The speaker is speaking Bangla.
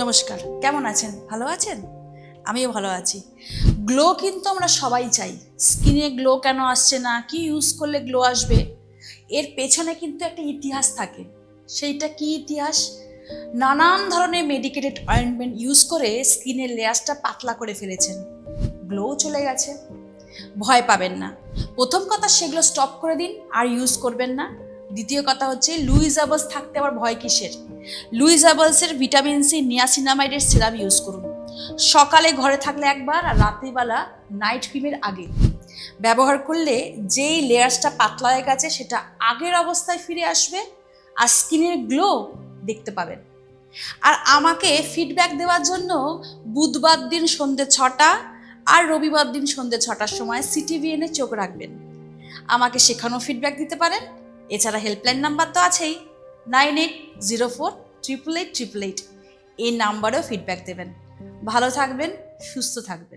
নমস্কার, কেমন আছেন? ভালো আছেন? আমিও ভালো আছি। গ্লো কিন্তু আমরা সবাই চাই। স্কিনে গ্লো কেন আসছে না, কি ইউজ করলে গ্লো আসবে, এর পেছনে কিন্তু একটা ইতিহাস থাকে। সেইটা কি ইতিহাস? নানান ধরনের মেডিকেটেড অয়েন্টমেন্ট ইউজ করে স্কিনের লেয়ারটা পাতলা করে ফেলেছেন, গ্লো চলে গেছে। ভয় পাবেন না। প্রথম কথা, সেগুলো স্টপ করে দিন, আর ইউজ করবেন না। দ্বিতীয় কথা হচ্ছে, লুইজাবলস থাকতে আবার ভয় কিসের? লুইজাবলসের ভিটামিন সি নিয়াসিনামাইডের সিরাম ইউজ করুন। সকালে ঘরে থাকলে একবার, আর রাত্রিবেলা নাইট ক্রিমের আগে ব্যবহার করলে যেই লেয়ারসটা পাতলা হয়ে গেছে সেটা আগের অবস্থায় ফিরে আসবে, আর স্কিনের গ্লো দেখতে পাবেন। আর আমাকে ফিডব্যাক দেওয়ার জন্য বুধবার দিন সন্ধ্যে 6টা আর রবিবার দিন সন্ধ্যে 6টার সময় সিটিভিএনে চোখ রাখবেন। আমাকে সেখানেও ফিডব্যাক দিতে পারেন। এছাড়া হেল্পলাইন নাম্বার তো আছেই, 9804888888। এই নাম্বারেও ফিডব্যাক দেবেন। ভালো থাকবেন, সুস্থ থাকবেন।